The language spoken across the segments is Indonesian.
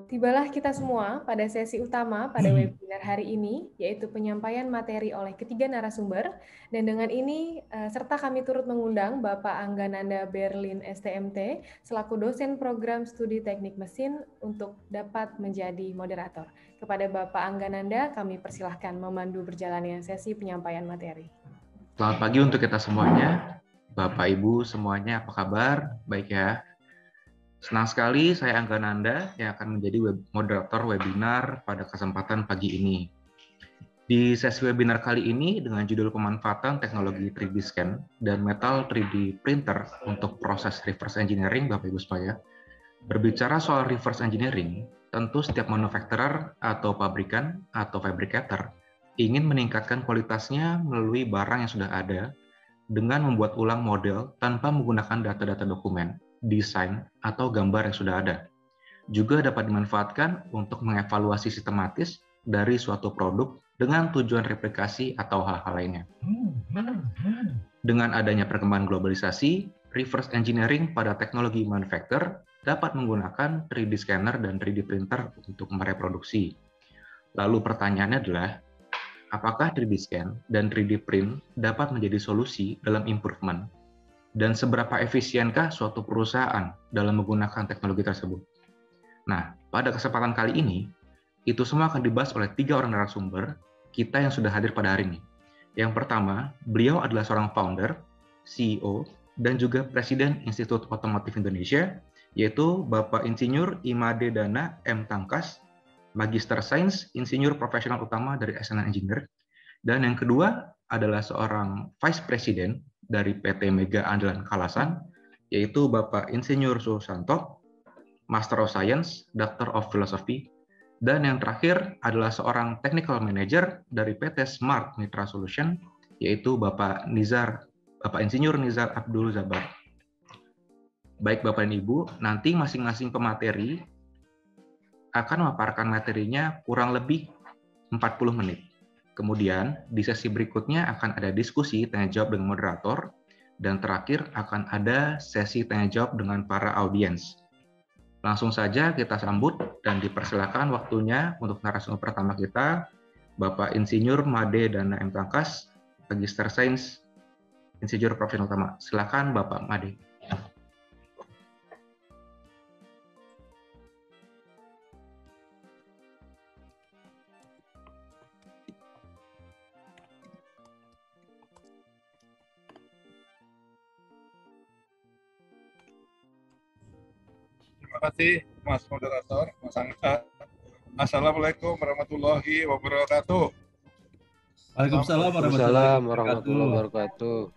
Tibalah kita semua pada sesi utama pada webinar hari ini, yaitu penyampaian materi oleh ketiga narasumber. Dan dengan ini, serta kami turut mengundang Bapak Anggananda Berlin STMT, selaku dosen program studi teknik mesin untuk dapat menjadi moderator. Kepada Bapak Anggananda, kami persilahkan memandu berjalannya sesi penyampaian materi. Selamat pagi untuk kita semuanya. Bapak, Ibu, semuanya apa kabar? Baik ya. Senang sekali saya Anggananda yang akan menjadi moderator webinar pada kesempatan pagi ini. Di sesi webinar kali ini dengan judul pemanfaatan teknologi 3D scan dan metal 3D printer untuk proses reverse engineering, Bapak Ibu sekalian. Berbicara soal reverse engineering, tentu setiap manufacturer atau pabrikan atau fabricator ingin meningkatkan kualitasnya melalui barang yang sudah ada dengan membuat ulang model tanpa menggunakan data-data dokumen, desain, atau gambar yang sudah ada. Juga dapat dimanfaatkan untuk mengevaluasi sistematis dari suatu produk dengan tujuan replikasi atau hal-hal lainnya. Dengan adanya perkembangan globalisasi, reverse engineering pada teknologi manufacture dapat menggunakan 3D scanner dan 3D printer untuk mereproduksi. Lalu pertanyaannya adalah, apakah 3D scan dan 3D print dapat menjadi solusi dalam improvement? Dan seberapa efisienkah suatu perusahaan dalam menggunakan teknologi tersebut? Nah, pada kesempatan kali ini, itu semua akan dibahas oleh 3 orang narasumber kita yang sudah hadir pada hari ini. Yang pertama, beliau adalah seorang founder, CEO, dan juga Presiden Institut Otomotif Indonesia, yaitu Bapak Insinyur Imade Dana M. Tangkas, Magister Sains, Insinyur Profesional Utama dari SNN Engineer. Dan yang kedua adalah seorang Vice President dari PT Mega Andalan Kalasan, yaitu Bapak Insinyur Susanto, Master of Science, Doctor of Philosophy. Dan yang terakhir adalah seorang Technical Manager dari PT Smart Mitra Solution, yaitu Bapak Insinyur Nizar Abdul Zabar. Baik Bapak dan Ibu, nanti masing-masing pemateri akan memaparkan materinya kurang lebih 40 menit. Kemudian, di sesi berikutnya akan ada diskusi tanya-jawab dengan moderator, dan terakhir akan ada sesi tanya-jawab dengan para audiens. Langsung saja kita sambut dan dipersilakan waktunya untuk narasumber pertama kita, Bapak Insinyur Made Dana M. Tangkas, Magister Sains, Insinyur Profesional Utama. Silakan Bapak Made. Terima kasih Mas Moderator, Mas Angga. Assalamualaikum warahmatullahi wabarakatuh. Waalaikumsalam warahmatullahi wabarakatuh.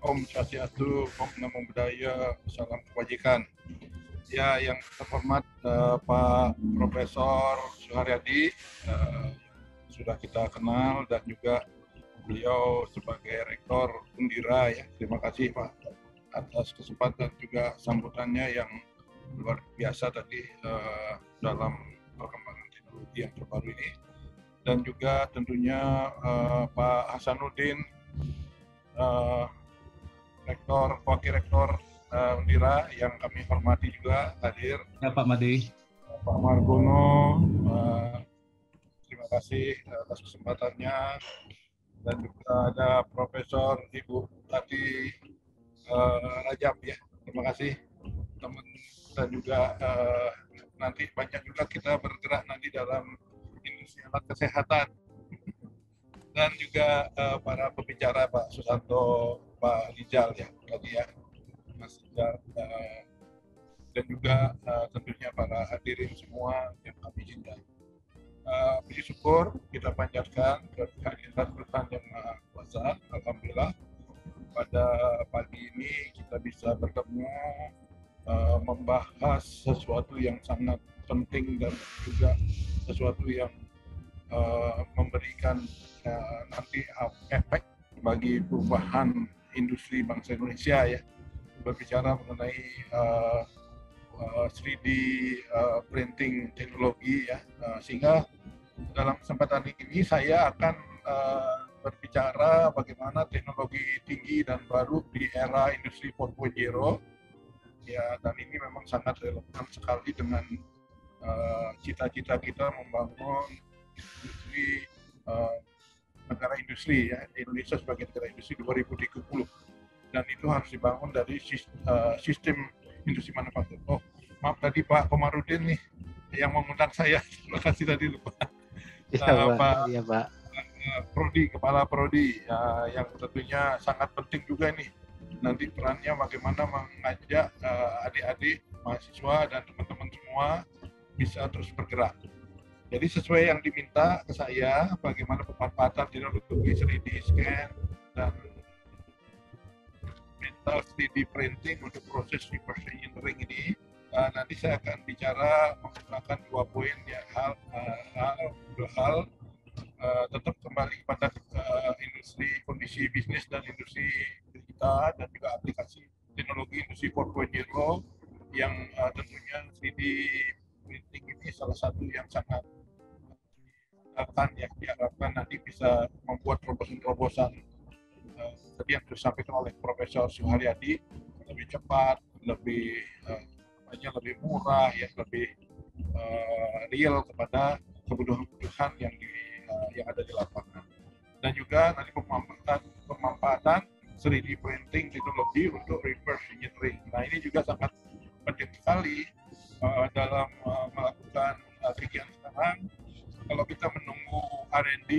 Om Swastiastu, Om Namo Buddhaya, Salam Kebajikan. Ya, yang terhormat Pak Profesor Suharyadi, sudah kita kenal, dan juga beliau sebagai Rektor Undira. Ya, terima kasih Pak atas kesempatan juga sambutannya yang luar biasa tadi dalam perkembangan teknologi yang terbaru ini, dan juga tentunya Pak Hasanuddin, Wakil Rektor Undira yang kami hormati juga hadir. Ya Pak Made. Pak Margono, terima kasih atas kesempatannya, dan juga ada Profesor Ibu Tati Rajab, ya, terima kasih teman, dan juga nanti banyak juga kita bergerak nanti dalam industri alat kesehatan, dan juga para pembicara Pak Susanto, Pak Rijal, ya tadi ya, Mas Rijal, dan juga tentunya para hadirin semua yang kami cintai. Puji syukur kita panjatkan kehadiran Tuhan Yang Maha Kuasa. Alhamdulillah pada pagi ini kita bisa bertemu membahas sesuatu yang sangat penting dan juga sesuatu yang memberikan nanti efek bagi perubahan industri bangsa Indonesia, ya. Berbicara mengenai 3D printing teknologi, ya, sehingga dalam kesempatan ini saya akan berbicara bagaimana teknologi tinggi dan baru di era industri 4.0. Ya, dan ini memang sangat relevan sekali dengan cita-cita kita membangun industri negara industri ya, Indonesia sebagai negara industri 2030, dan itu harus dibangun dari sistem industri manufaktur. Oh, maaf tadi Pak Komarudin nih yang mengundang saya. Terima kasih tadi lupa. Pak. Iya, Pak. Prodi, Kepala Prodi yang tentunya sangat penting juga nih. Nanti perannya bagaimana mengajak adik-adik, mahasiswa dan teman-teman semua bisa terus bergerak. Jadi sesuai yang diminta ke saya, bagaimana pemanfaatan teknologi 3D scan dan metal 3D printing untuk proses reverse engineering ini. Nanti saya akan bicara menggunakan 2 poin ya, dua hal. Tetap kembali kepada industri kondisi bisnis dan industri kita, dan juga aplikasi teknologi industri 4.0 yang tentunya 3D printing ini salah satu yang sangat diharapkan nanti bisa membuat terobosan-terobosan tadi yang disampaikan oleh Profesor Suharyadi, lebih cepat, lebih murah, ya, lebih real kepada kebutuhan yang ada di lapangan. Dan juga nanti pemanfaatan 3D printing teknologi untuk reverse engineering. Nah, ini juga sangat penting sekali dalam melakukan kegiatan sekarang. Kalau kita menunggu R&D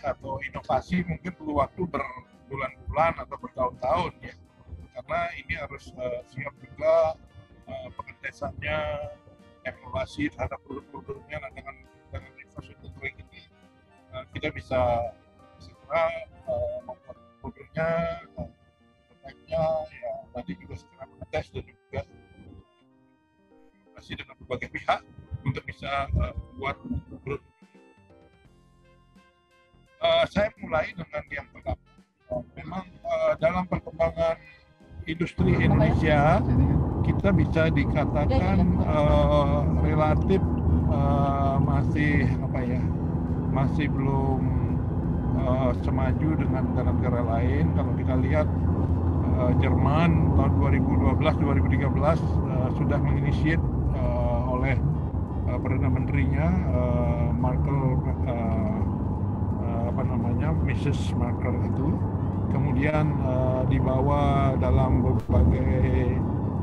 atau inovasi mungkin perlu waktu berbulan-bulan atau bertahun-tahun ya, karena ini harus siap juga pengetesannya, evaluasi terhadap produk-produknya. Nah, dengan reverse engineering ini kita bisa segera membuat produknya, produknya ya, nanti juga segera mengetes dan juga masih dengan berbagai pihak untuk bisa membuat produk. Saya mulai dengan yang pertama. Memang dalam perkembangan industri Indonesia kita bisa dikatakan relatif masih belum semaju dengan negara-negara lain. Kalau kita lihat Jerman tahun 2012-2013 sudah menginisiat oleh Perdana Menterinya Mrs. Merkel itu, kemudian dibawa dalam berbagai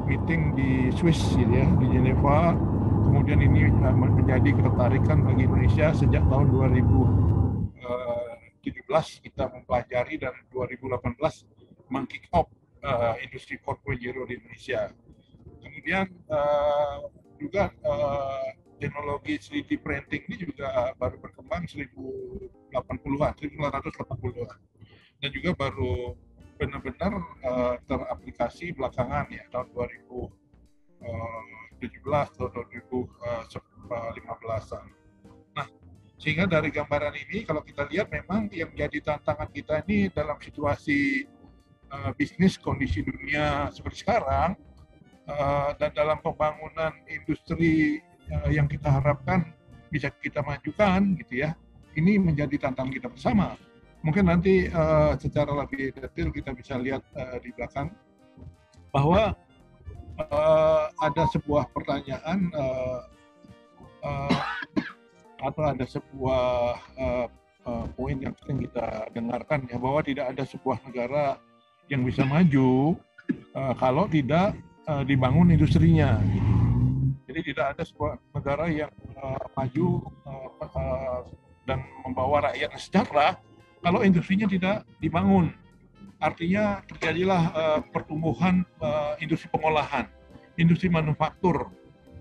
meeting di Swiss gitu ya, di Geneva. Kemudian ini menjadi ketertarikan bagi Indonesia sejak tahun 2017 kita mempelajari, dan 2018 meng-kick off industri 4.0 di Indonesia. Kemudian juga teknologi 3D printing ini juga baru berkembang 1980-an, dan juga baru benar-benar teraplikasi belakangan ya, tahun 2017 atau 2015-an. Nah, sehingga dari gambaran ini kalau kita lihat memang yang jadi tantangan kita ini dalam situasi bisnis kondisi dunia seperti sekarang, dan dalam pembangunan industri yang kita harapkan bisa kita majukan gitu ya, ini menjadi tantangan kita bersama. Mungkin nanti secara lebih detail kita bisa lihat di belakang bahwa ada sebuah pertanyaan atau ada sebuah poin yang sering kita dengarkan ya, bahwa tidak ada sebuah negara yang bisa maju kalau tidak dibangun industrinya. Jadi tidak ada sebuah negara yang maju dan membawa rakyat sejahtera kalau industrinya tidak dibangun. Artinya terjadilah pertumbuhan industri pengolahan, industri manufaktur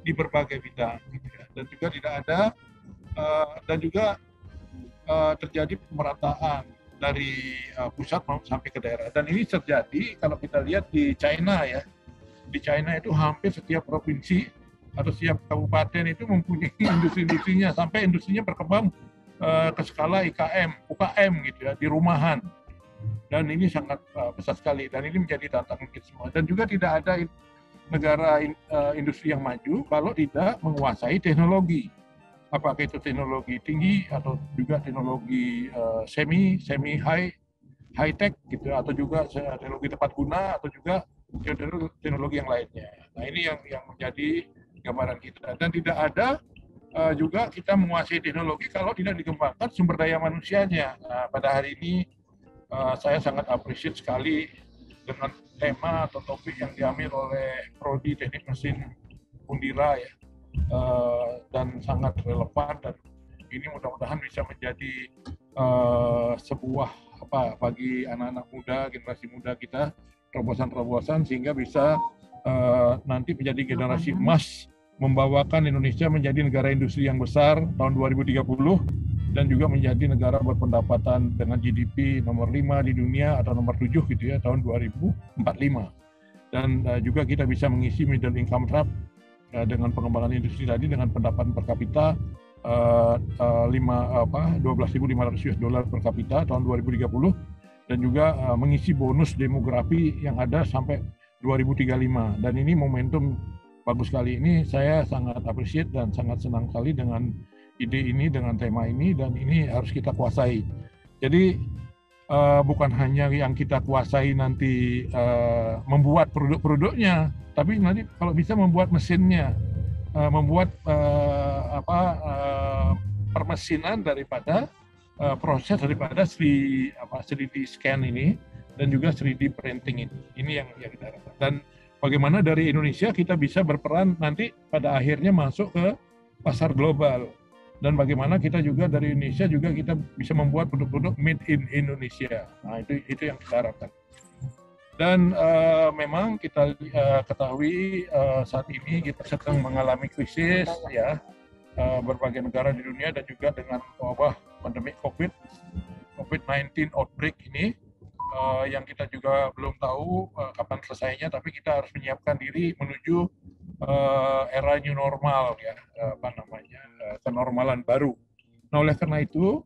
di berbagai bidang, dan juga tidak ada dan juga terjadi pemerataan dari pusat sampai ke daerah. Dan ini terjadi kalau kita lihat di China ya. Di China itu hampir setiap provinsi atau setiap kabupaten itu mempunyai industri-industrinya, sampai industrinya berkembang ke skala UKM gitu ya, di rumahan. Dan ini sangat besar sekali, dan ini menjadi tantangan kita semua. Dan juga tidak ada negara industri yang maju kalau tidak menguasai teknologi. apakah itu teknologi tinggi atau juga teknologi semi high tech gitu, atau juga teknologi tepat guna, atau juga teknologi yang lainnya. Nah, ini yang menjadi gambaran kita. Dan tidak ada juga kita menguasai teknologi kalau tidak dikembangkan sumber daya manusianya. Nah, pada hari ini saya sangat appreciate sekali dengan tema atau topik yang diambil oleh Prodi Teknik Mesin Undira ya, dan sangat relevan, dan ini mudah-mudahan bisa menjadi sebuah bagi anak-anak muda, generasi muda kita, terobosan-terobosan sehingga bisa nanti menjadi generasi emas, membawakan Indonesia menjadi negara industri yang besar tahun 2030 dan juga menjadi negara berpendapatan dengan GDP nomor 5 di dunia atau nomor 7 gitu ya tahun 2045. Dan juga kita bisa mengisi middle income trap dengan pengembangan industri tadi dengan pendapatan per kapita $12.500 per kapita tahun 2030, dan juga mengisi bonus demografi yang ada sampai 2035. Dan ini momentum bagus sekali. Ini saya sangat appreciate dan sangat senang sekali dengan ide ini, dengan tema ini, dan ini harus kita kuasai. Jadi bukan hanya yang kita kuasai nanti membuat produk-produknya, tapi nanti kalau bisa membuat mesinnya, membuat permesinan daripada proses daripada 3D scan ini dan juga 3D printing ini. Ini yang kita harapkan. Dan bagaimana dari Indonesia kita bisa berperan nanti pada akhirnya masuk ke pasar global. Dan bagaimana kita juga dari Indonesia juga kita bisa membuat produk-produk made in Indonesia. Nah, itu yang kita harapkan. Dan memang kita ketahui saat ini kita sedang mengalami krisis ya, berbagai negara di dunia, dan juga dengan wabah pandemi COVID-19 outbreak ini yang kita juga belum tahu kapan selesainya, tapi kita harus menyiapkan diri menuju era new normal ya, kenormalan baru. Nah, oleh karena itu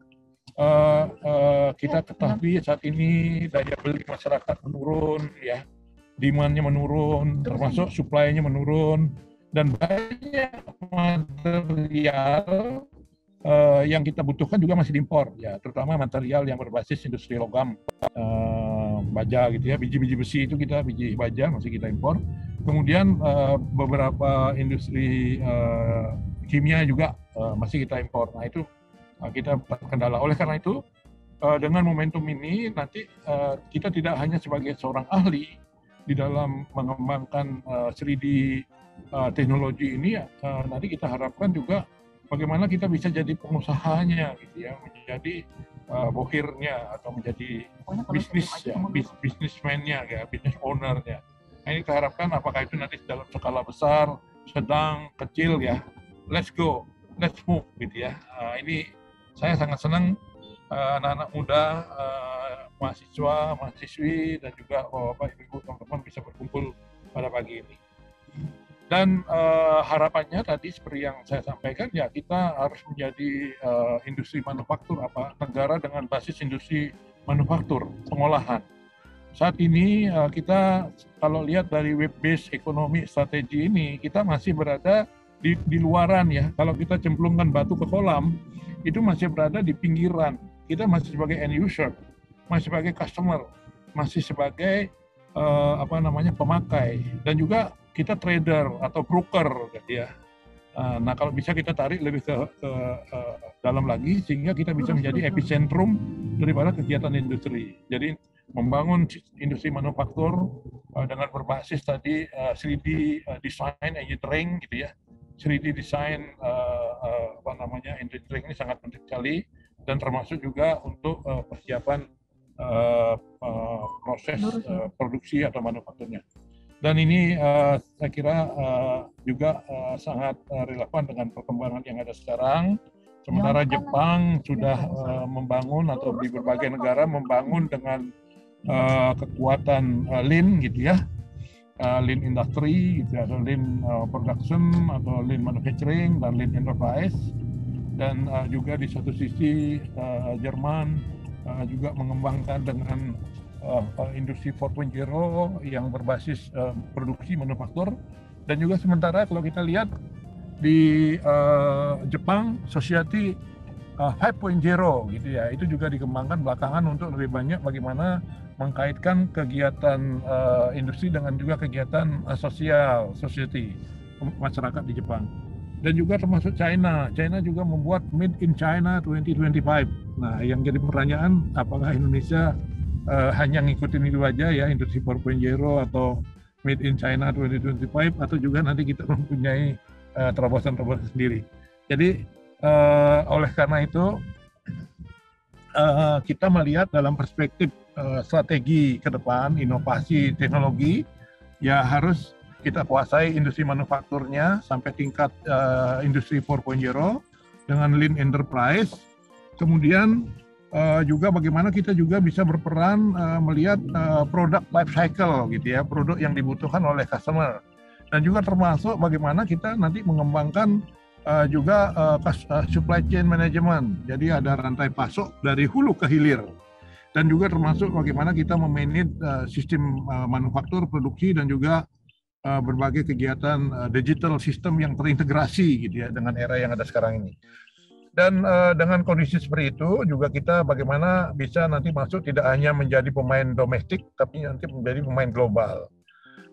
kita ketahui saat ini daya beli masyarakat menurun ya, demand-nya menurun, termasuk supply-nya menurun, dan banyak material yang kita butuhkan juga masih diimpor ya, terutama material yang berbasis industri logam, baja gitu ya, biji-biji besi itu biji baja masih kita impor. Kemudian beberapa industri kimia juga masih kita impor. Nah, itu kita terkendala. Oleh karena itu dengan momentum ini nanti kita tidak hanya sebagai seorang ahli di dalam mengembangkan 3D teknologi ini, nanti kita harapkan juga bagaimana kita bisa jadi pengusahanya gitu ya, menjadi bohirnya atau menjadi bisnismennya ya, business ownernya. Nah, ini kita harapkan apakah itu nanti dalam skala besar, sedang, kecil ya, let's go, let's move gitu ya. Ini saya sangat senang anak-anak muda, mahasiswa, mahasiswi, dan juga bapak ibu teman-teman bisa berkumpul pada pagi ini. Dan harapannya tadi seperti yang saya sampaikan ya, kita harus menjadi industri manufaktur, negara dengan basis industri manufaktur, pengolahan. Saat ini kita kalau lihat dari web-based ekonomi strategi ini, kita masih berada di luaran ya. Kalau kita cemplungkan batu ke kolam, itu masih berada di pinggiran. Kita masih sebagai end user, masih sebagai customer, masih sebagai pemakai, dan juga kita trader atau broker gitu ya. Nah, kalau bisa kita tarik lebih ke dalam lagi sehingga kita bisa menjadi epicentrum daripada kegiatan industri. Jadi membangun industri manufaktur dengan berbasis tadi 3D design engineering gitu ya. 3D design engineering ini sangat penting sekali, dan termasuk juga untuk persiapan proses produksi atau manufakturnya. Dan ini saya kira juga sangat relevan dengan perkembangan yang ada sekarang. Sementara Jepang sudah membangun, atau di berbagai negara membangun dengan kekuatan lean gitu ya, lean industry gitu, atau lean production, atau lean manufacturing, dan lean enterprise. Dan juga di satu sisi Jerman juga mengembangkan dengan industri 4.0 yang berbasis produksi manufaktur. Dan juga sementara kalau kita lihat di Jepang Society 5.0 gitu ya, itu juga dikembangkan belakangan untuk lebih banyak bagaimana mengkaitkan kegiatan industri dengan juga kegiatan sosial, society, masyarakat di Jepang. Dan juga termasuk China juga membuat Made in China 2025. Nah, yang jadi pertanyaan, apakah Indonesia hanya ngikutin itu aja ya, Industri 4.0 atau Made in China 2025, atau juga nanti kita mempunyai terobosan-terobosan sendiri. Jadi oleh karena itu kita melihat dalam perspektif strategi ke depan, inovasi teknologi, ya harus kita kuasai industri manufakturnya sampai tingkat industri 4.0 dengan lean enterprise. Kemudian juga bagaimana kita juga bisa berperan melihat product life cycle gitu ya, produk yang dibutuhkan oleh customer. Dan juga termasuk bagaimana kita nanti mengembangkan juga supply chain management. Jadi ada rantai pasok dari hulu ke hilir. Dan juga termasuk bagaimana kita memanage sistem manufaktur, produksi, dan juga berbagai kegiatan digital system yang terintegrasi gitu ya dengan era yang ada sekarang ini. Dan dengan kondisi seperti itu juga kita bagaimana bisa nanti masuk tidak hanya menjadi pemain domestik tapi nanti menjadi pemain global.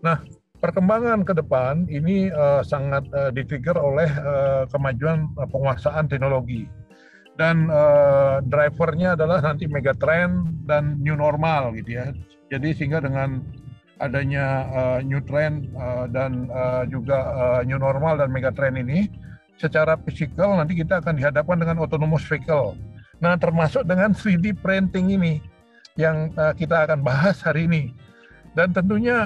Nah, perkembangan ke depan ini sangat di-trigger oleh kemajuan penguasaan teknologi. Dan drivernya adalah nanti megatrend dan new normal gitu ya. Jadi sehingga dengan adanya new trend dan juga new normal dan megatrend ini, secara fisikal nanti kita akan dihadapkan dengan autonomous vehicle. Nah, termasuk dengan 3D printing ini yang kita akan bahas hari ini. Dan tentunya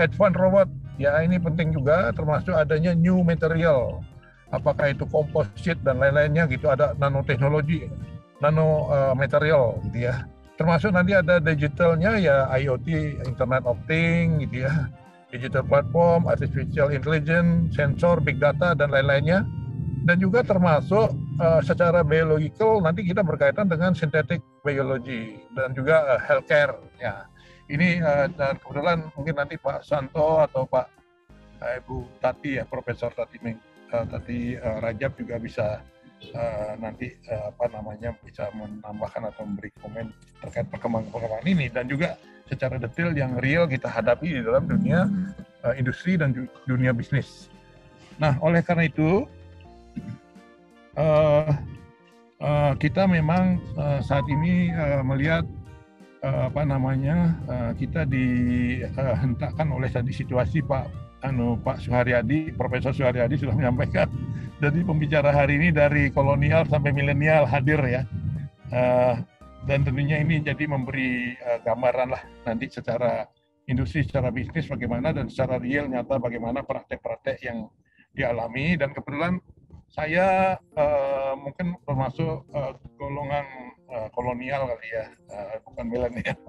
advanced robot, ya ini penting juga, termasuk adanya new material. Apakah itu komposit dan lain-lainnya gitu, ada nanoteknologi, nano material gitu ya. Termasuk nanti ada digitalnya ya, IoT, Internet of Things gitu ya, digital platform, artificial intelligence, sensor, big data, dan lain-lainnya. Dan juga termasuk secara biological nanti kita berkaitan dengan synthetic biology dan juga healthcare. Ya, ini dan kebetulan mungkin nanti Pak Santo atau Pak Ibu Tati ya, Profesor Tati Rajab juga bisa nanti bisa menambahkan atau memberi komen terkait perkembangan ini, dan juga secara detail yang real kita hadapi di dalam dunia industri dan dunia bisnis. Nah, oleh karena itu kita memang saat ini melihat kita dihentakkan oleh situasi Pak Suharyadi, Profesor Suharyadi sudah menyampaikan. Jadi pembicara hari ini dari kolonial sampai milenial hadir ya. Dan tentunya ini jadi memberi gambaran lah nanti secara industri, secara bisnis bagaimana, dan secara real nyata bagaimana praktek-praktek yang dialami. Dan kebetulan saya mungkin termasuk golongan kolonial kali ya, bukan milenial.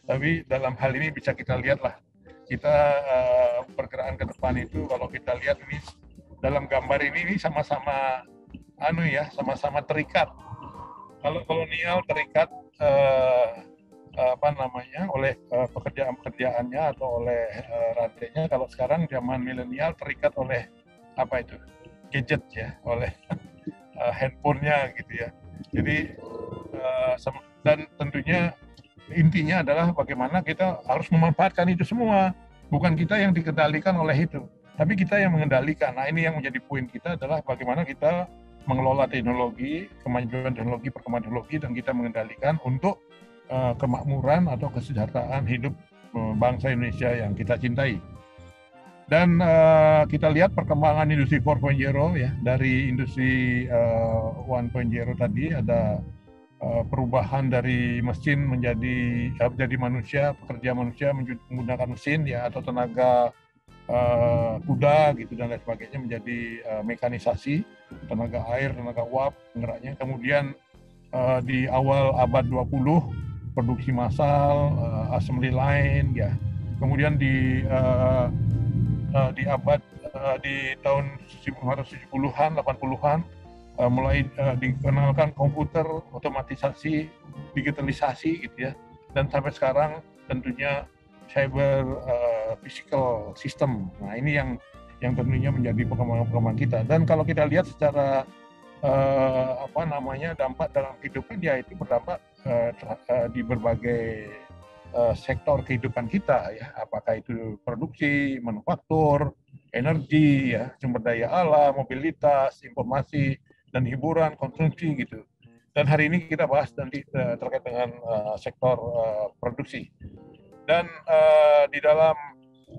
Tapi dalam hal ini bisa kita lihat lah, kita pergerakan ke depan itu kalau kita lihat ini dalam gambar ini sama-sama sama-sama terikat. Kalau kolonial terikat oleh pekerjaan-pekerjaannya atau oleh rantainya. Kalau sekarang zaman milenial terikat oleh gadget ya, oleh handphonenya gitu ya. Jadi dan tentunya intinya adalah bagaimana kita harus memanfaatkan itu semua. Bukan kita yang dikendalikan oleh itu, tapi kita yang mengendalikan. Nah, ini yang menjadi poin kita adalah bagaimana kita mengelola teknologi, kemajuan teknologi, perkembangan teknologi, dan kita mengendalikan untuk kemakmuran atau kesejahteraan hidup bangsa Indonesia yang kita cintai. Dan kita lihat perkembangan industri 4.0 ya, dari industri 1.0 tadi ada perubahan dari mesin menjadi manusia, pekerja manusia menggunakan mesin ya, atau tenaga kuda gitu dan lain sebagainya menjadi mekanisasi, tenaga air, tenaga uap penggeraknya. Kemudian di awal abad 20 produksi massal, assembly line ya. Kemudian di tahun 1970-an, 80-an mulai dikenalkan komputer, otomatisasi, digitalisasi gitu ya, dan sampai sekarang tentunya cyber physical system. Nah, ini yang tentunya menjadi pengembangan kita. Dan kalau kita lihat secara dampak dalam kehidupan, ya itu berdampak di berbagai sektor kehidupan kita, ya, apakah itu produksi, manufaktur, energi, ya, sumber daya alam, mobilitas, informasi dan hiburan, konsumsi gitu. Dan hari ini kita bahas nanti terkait dengan sektor produksi. Dan di dalam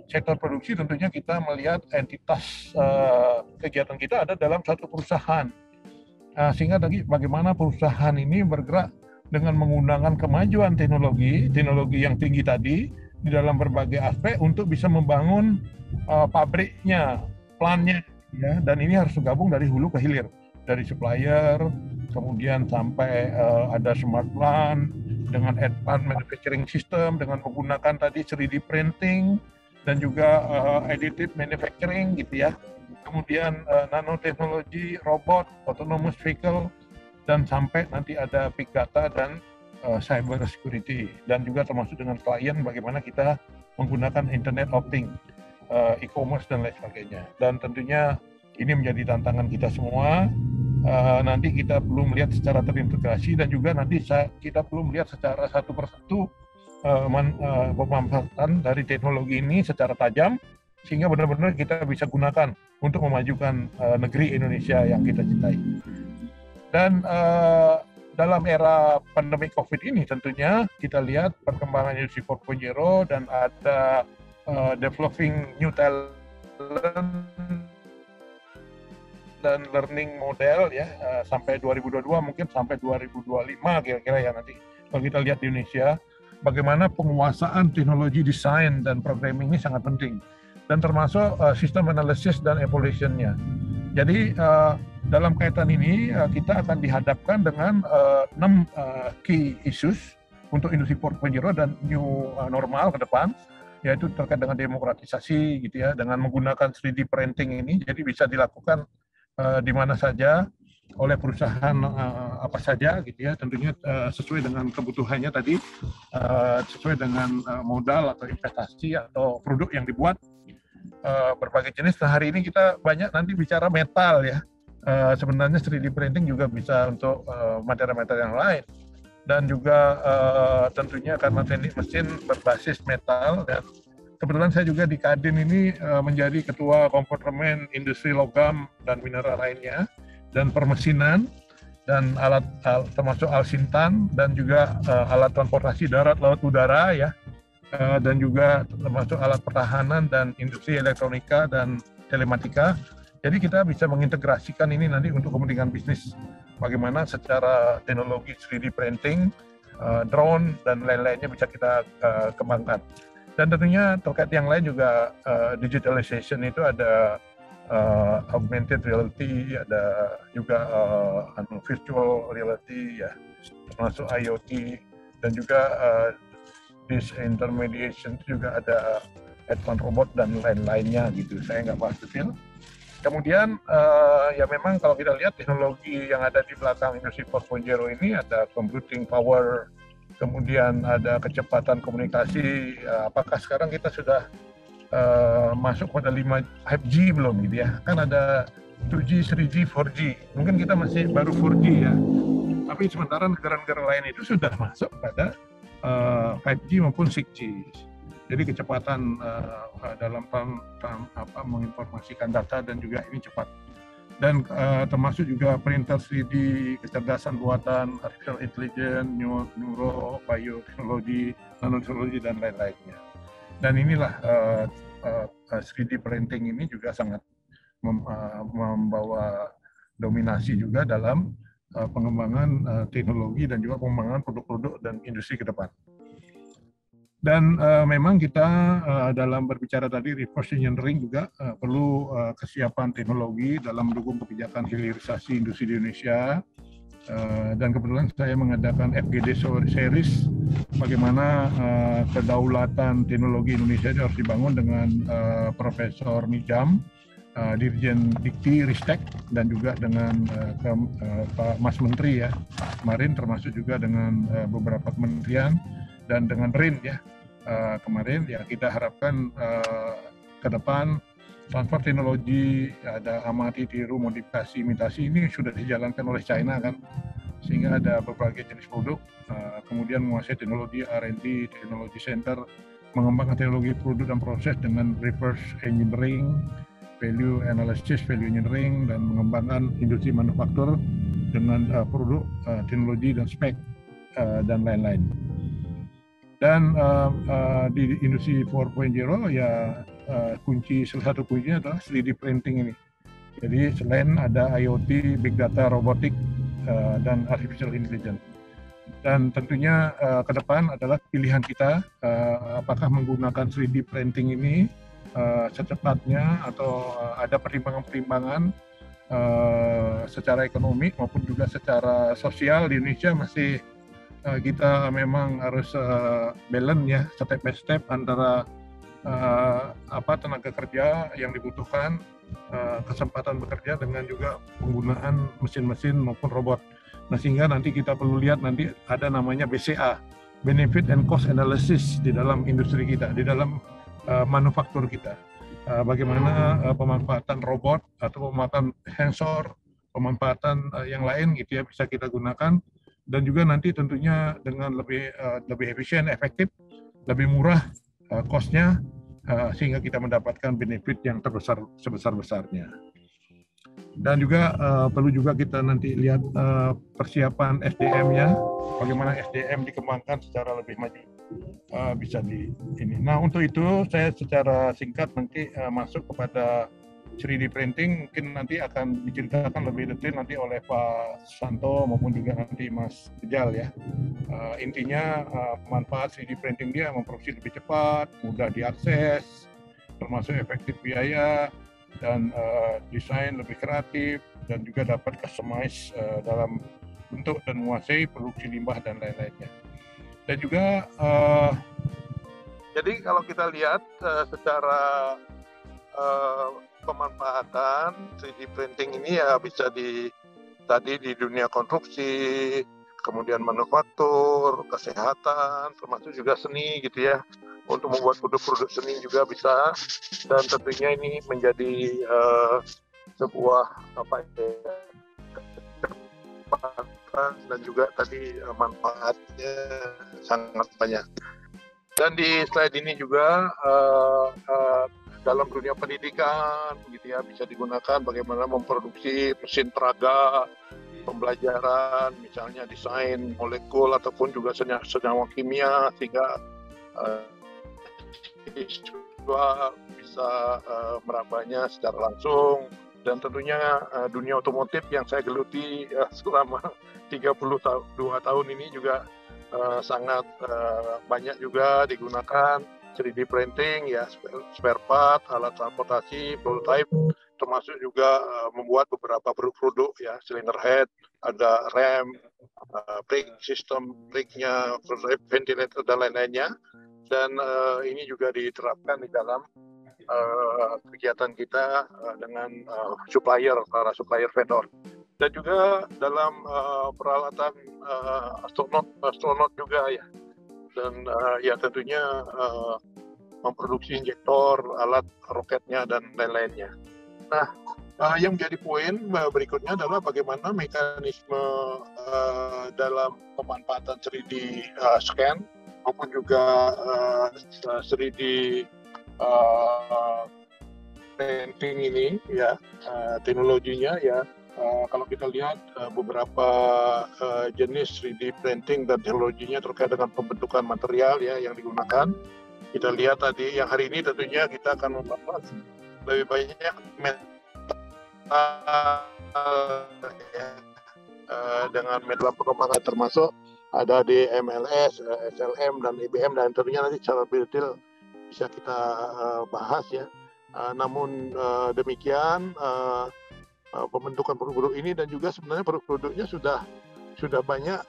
sektor produksi tentunya kita melihat entitas kegiatan kita ada dalam satu perusahaan. Sehingga tadi bagaimana perusahaan ini bergerak dengan menggunakan kemajuan teknologi yang tinggi tadi di dalam berbagai aspek untuk bisa membangun pabriknya, plannya, ya. Dan ini harus bergabung dari hulu ke hilir, dari supplier, kemudian sampai ada smart plant dengan advanced manufacturing system dengan menggunakan tadi 3D printing dan juga additive manufacturing gitu ya. Kemudian nanoteknologi, robot, autonomous vehicle, dan sampai nanti ada big data dan cyber security, dan juga termasuk dengan klien bagaimana kita menggunakan internet of things, e-commerce dan lain sebagainya. Dan tentunya ini menjadi tantangan kita semua. Nanti kita perlu melihat secara terintegrasi dan juga nanti kita perlu melihat secara satu persatu pemanfaatan dari teknologi ini secara tajam sehingga benar-benar kita bisa gunakan untuk memajukan negeri Indonesia yang kita cintai. Dan dalam era pandemi COVID ini tentunya kita lihat perkembangan industri 4.0 dan ada developing new talent dan learning model ya sampai 2022 mungkin sampai 2025 kira-kira ya nanti kalau kita lihat di Indonesia bagaimana penguasaan teknologi desain dan programming ini sangat penting dan termasuk sistem analisis dan evaluation-nya. Jadi dalam kaitan ini kita akan dihadapkan dengan 6 key issues untuk industri 4.0 dan new normal ke depan, yaitu terkait dengan demokratisasi gitu ya, dengan menggunakan 3D printing ini jadi bisa dilakukan di mana saja oleh perusahaan apa saja gitu ya, tentunya sesuai dengan kebutuhannya tadi, sesuai dengan modal atau investasi atau produk yang dibuat berbagai jenis. Nah, hari ini kita banyak nanti bicara metal ya. Sebenarnya 3D printing juga bisa untuk materi-materi yang lain dan juga tentunya karena teknik mesin berbasis metal dan kebetulan saya juga di Kadin ini menjadi ketua kompartemen industri logam dan mineral lainnya dan permesinan dan alat termasuk alsintan dan juga alat transportasi darat, laut, udara ya. Dan juga termasuk alat pertahanan dan industri elektronika dan telematika. Jadi kita bisa mengintegrasikan ini nanti untuk kepentingan bisnis. Bagaimana secara teknologi 3D printing, drone, dan lain-lainnya bisa kita kembangkan. Dan tentunya terkait yang lain juga digitalization itu ada augmented reality, ada juga virtual reality, ya, termasuk IoT, dan juga disintermediation juga ada advanced robot dan lain-lainnya gitu. Saya nggak bahas detail. Kemudian ya memang kalau kita lihat teknologi yang ada di belakang industri 4.0 ini ada computing power, kemudian ada kecepatan komunikasi. Apakah sekarang kita sudah masuk pada 5G belum gitu ya? Kan ada 2G, 3G, 4G. Mungkin kita masih baru 4G ya. Tapi sementara negara-negara lain itu sudah masuk pada 5G maupun 6G. Jadi kecepatan dalam menginformasikan data dan juga ini cepat. Dan termasuk juga printer 3D, kecerdasan buatan, artificial intelligence, neuro, bioteknologi, nanoteknologi dan lain-lainnya. Dan inilah 3D printing ini juga sangat membawa dominasi juga dalam pengembangan teknologi dan juga pengembangan produk-produk dan industri ke depan. Dan memang kita dalam berbicara tadi reverse engineering juga perlu kesiapan teknologi dalam mendukung kebijakan hilirisasi industri di Indonesia. Dan kebetulan saya mengadakan FGD series bagaimana kedaulatan teknologi Indonesia itu harus dibangun dengan Profesor Nijam, Dirjen Dikti Ristek, dan juga dengan Pak Mas Menteri ya kemarin, termasuk juga dengan beberapa kementerian dan dengan BRIN ya kemarin ya. Kita harapkan ke depan transfer teknologi, ada amati, tiru, modifikasi, imitasi ini sudah dijalankan oleh China kan, sehingga ada berbagai jenis produk, kemudian menguasai teknologi R&D, teknologi center, mengembangkan teknologi produk dan proses dengan reverse engineering, value analysis, value engineering, dan mengembangkan industri manufaktur dengan produk, teknologi dan spek dan lain-lain. Dan di industri 4.0 ya salah satu kuncinya adalah 3D printing ini. Jadi selain ada IoT, big data, robotik, dan artificial intelligence. Dan tentunya ke depan adalah pilihan kita apakah menggunakan 3D printing ini secepatnya atau ada pertimbangan-pertimbangan secara ekonomi maupun juga secara sosial. Di Indonesia masih kita memang harus balance ya, step by step antara tenaga kerja yang dibutuhkan, kesempatan bekerja dengan juga penggunaan mesin-mesin maupun robot. Nah, sehingga nanti kita perlu lihat nanti ada namanya BCA, Benefit and Cost Analysis di dalam industri kita, di dalam manufaktur kita. Bagaimana pemanfaatan robot atau pemanfaatan sensor, pemanfaatan yang lain gitu ya bisa kita gunakan, dan juga nanti tentunya dengan lebih efisien, efektif, lebih murah cost-nya, sehingga kita mendapatkan benefit yang terbesar sebesar-besarnya. Dan juga perlu juga kita nanti lihat persiapan SDM-nya, bagaimana SDM dikembangkan secara lebih maju, bisa di ini. Nah, untuk itu saya secara singkat nanti masuk kepada 3D printing, mungkin nanti akan diceritakan lebih detail nanti oleh Pak Santo maupun juga nanti Mas Rijal ya. Intinya manfaat 3D printing dia memproduksi lebih cepat, mudah diakses, termasuk efektif biaya, dan desain lebih kreatif, dan juga dapat customize dalam bentuk dan menguasai produksi limbah dan lain-lainnya. Dan juga jadi kalau kita lihat secara pemanfaatan 3D printing ini ya bisa tadi di dunia konstruksi, kemudian manufaktur, kesehatan, termasuk juga seni gitu ya. Untuk membuat produk-produk seni juga bisa, dan tentunya ini menjadi sebuah kecepatan dan juga tadi manfaatnya sangat banyak. Dan di slide ini juga dalam dunia pendidikan gitu ya bisa digunakan bagaimana memproduksi mesin peraga, pembelajaran, misalnya desain molekul ataupun juga senyawa kimia, sehingga siswa bisa merabanya secara langsung. Dan tentunya dunia otomotif yang saya geluti selama 32 tahun ini juga sangat banyak juga digunakan 3D printing ya, spare part, alat transportasi, prototype, termasuk juga membuat beberapa produk ya, cylinder head, ada rem, brake system, brake-nya, ventilator dan lain-lainnya. Dan ini juga diterapkan di dalam kegiatan kita dengan para supplier vendor. Dan juga dalam peralatan astronot juga ya. Dan ya tentunya memproduksi injektor, alat roketnya, dan lain-lainnya. Nah, yang menjadi poin berikutnya adalah bagaimana mekanisme dalam pemanfaatan 3D scan maupun juga 3D printing ini ya, teknologinya ya. Kalau kita lihat beberapa jenis 3D printing dan teknologinya terkait dengan pembentukan material ya yang digunakan. Kita lihat tadi yang hari ini tentunya kita akan membahas lebih banyak metal ya, dengan metal perkembangan termasuk ada di MLS, SLM, dan IBM, dan tentunya nanti secara detail bisa kita bahas ya. Namun demikian pembentukan produk-produk ini dan juga sebenarnya produk-produknya sudah banyak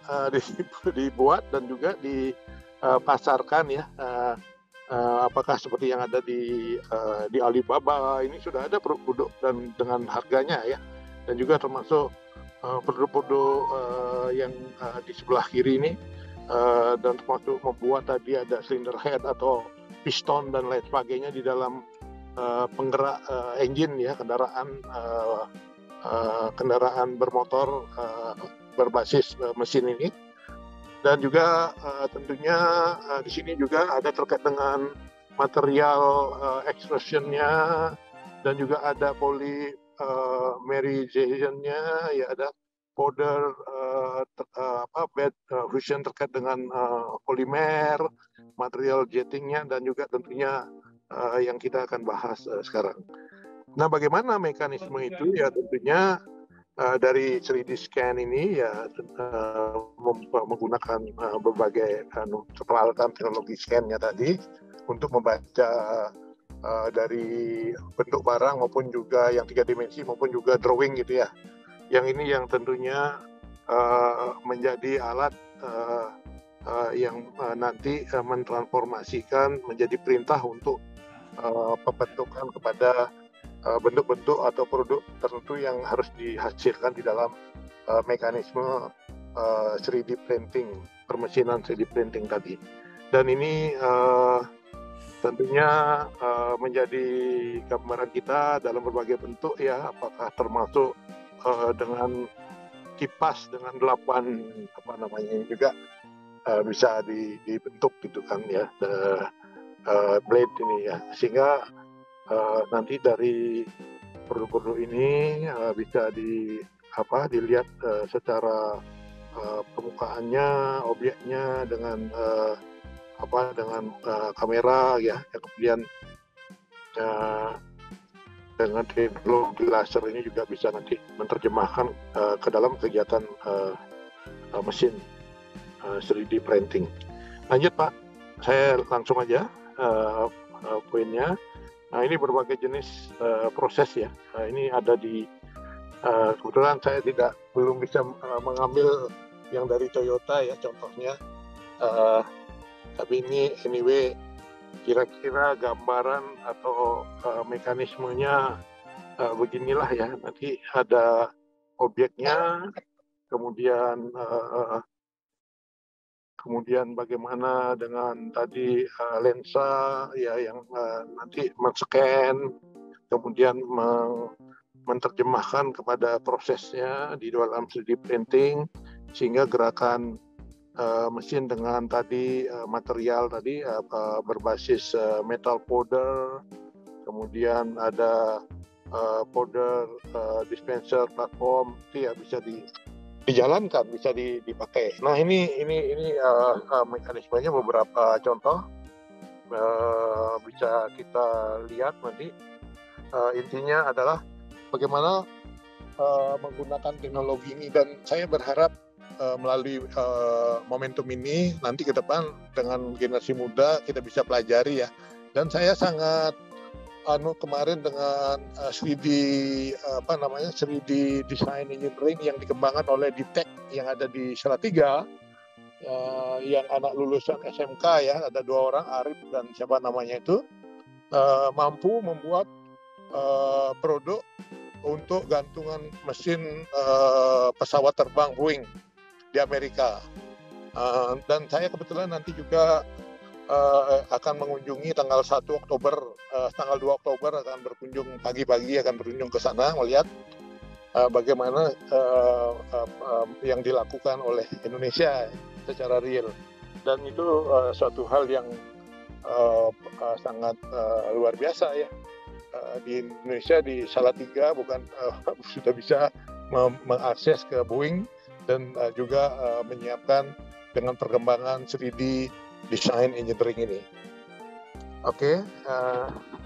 dibuat dan juga dipasarkan ya. Apakah seperti yang ada di Alibaba, ini sudah ada produk-produk dan dengan harganya ya, dan juga termasuk produk-produk yang di sebelah kiri ini, dan termasuk membuat tadi ada cylinder head atau piston dan lain sebagainya di dalam penggerak engine ya, kendaraan bermotor berbasis mesin ini. Dan juga tentunya di sini juga ada terkait dengan material extrusionnya, dan juga ada polymerization-nya, ya ada powder bed fusion terkait dengan polimer, material jettingnya, dan juga tentunya yang kita akan bahas sekarang. Nah, bagaimana mekanisme itu? Ya tentunya dari 3D scan ini ya menggunakan berbagai peralatan teknologi scan-nya tadi untuk membaca dari bentuk barang maupun juga yang 3 dimensi maupun juga drawing gitu ya. Yang ini yang tentunya menjadi alat yang nanti mentransformasikan menjadi perintah untuk pembentukan kepada bentuk-bentuk atau produk tertentu yang harus dihasilkan di dalam mekanisme 3D printing, permesinan 3D printing tadi. Dan ini tentunya menjadi gambaran kita dalam berbagai bentuk ya, apakah termasuk dengan kipas dengan 8 juga bisa dibentuk gitu kan ya, blade ini ya, sehingga nanti dari produk-produk ini bisa dilihat secara permukaannya, objeknya dengan kamera ya, kemudian dengan teknologi laser ini juga bisa nanti menerjemahkan ke dalam kegiatan mesin 3D printing. Lanjut Pak, saya langsung aja poinnya. Nah, ini berbagai jenis proses ya. Ini ada di kebetulan saya belum bisa mengambil yang dari Toyota ya contohnya. Tapi ini anyway kira-kira gambaran atau mekanismenya beginilah ya. Nanti ada objeknya, kemudian bagaimana dengan tadi lensa ya yang nanti men-scan, kemudian menerjemahkan kepada prosesnya di dalam 3D printing, sehingga gerakan mesin dengan tadi material tadi berbasis metal powder, kemudian ada powder dispenser platform itu ya bisa dijalankan, bisa dipakai. Nah ini mekanismenya beberapa contoh bisa kita lihat nanti. Intinya adalah bagaimana menggunakan teknologi ini, dan saya berharap melalui momentum ini nanti ke depan dengan generasi muda kita bisa pelajari ya. Dan saya sangat kemarin dengan 3D 3D design engineering yang dikembangkan oleh DTEK yang ada di Salatiga, yang anak lulusan SMK ya, ada 2 orang, Arif dan siapa namanya itu, mampu membuat produk untuk gantungan mesin pesawat terbang Boeing di Amerika. Dan saya kebetulan nanti juga akan mengunjungi tanggal 1 Oktober, tanggal 2 Oktober akan berkunjung pagi-pagi, akan berkunjung ke sana melihat bagaimana yang dilakukan oleh Indonesia secara real. Dan itu suatu hal yang sangat luar biasa ya. Di Indonesia, di Salatiga sudah bisa mengakses ke Boeing dan juga menyiapkan dengan perkembangan 3D design engineering ini. Oke,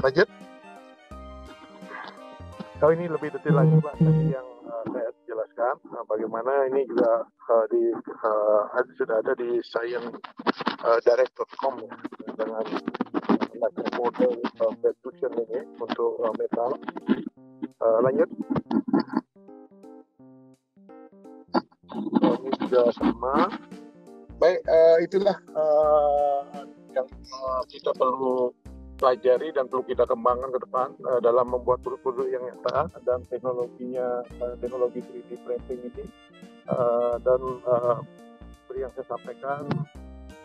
lanjut. Kalau ini lebih detail lagi Pak, tadi yang saya jelaskan bagaimana ini juga sudah ada di sciencedirect.com ya, dengan model bed fusion ini untuk metal. Lanjut. Ini juga sama. Baik, itulah yang kita perlu pelajari dan perlu kita kembangkan ke depan dalam membuat produk-produk yang nyata, dan teknologi 3D printing ini. Dan seperti yang saya sampaikan,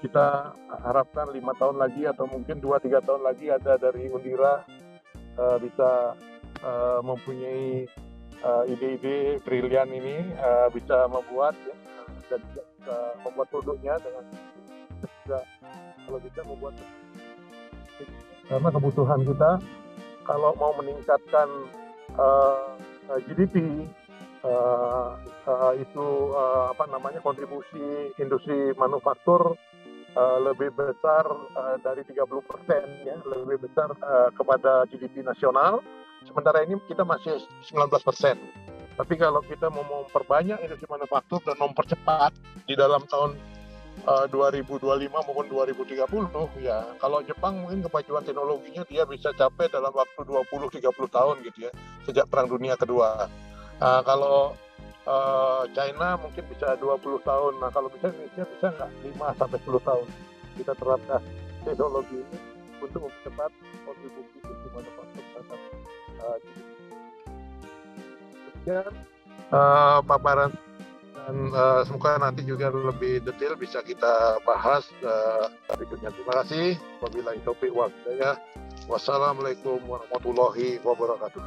kita harapkan 5 tahun lagi atau mungkin 2-3 tahun lagi ada dari Undira bisa mempunyai ide-ide brilian ini, bisa membuat ya, dan juga membuat produknya dengan juga kalau bisa membuat, karena kebutuhan kita kalau mau meningkatkan GDP itu kontribusi industri manufaktur lebih besar dari 30% ya, lebih besar kepada GDP nasional. Sementara ini kita masih 19%. Tapi kalau kita mau memperbanyak industri manufaktur dan mempercepat di dalam tahun 2025 maupun 2030 ya, kalau Jepang mungkin kemajuan teknologinya dia bisa capai dalam waktu 20-30 tahun gitu ya, sejak Perang Dunia Kedua. Kalau China mungkin bisa 20 tahun. Nah, kalau bisa Indonesia bisa nggak 5-10 tahun kita terapkan teknologi ini untuk mempercepat kontribusi industri manufaktur terhadap demikian paparan, dan semoga nanti juga lebih detail bisa kita bahas berikutnya. Terima kasih. Wabillahi taufiq wal hidayah. Wassalamualaikum warahmatullahi wabarakatuh.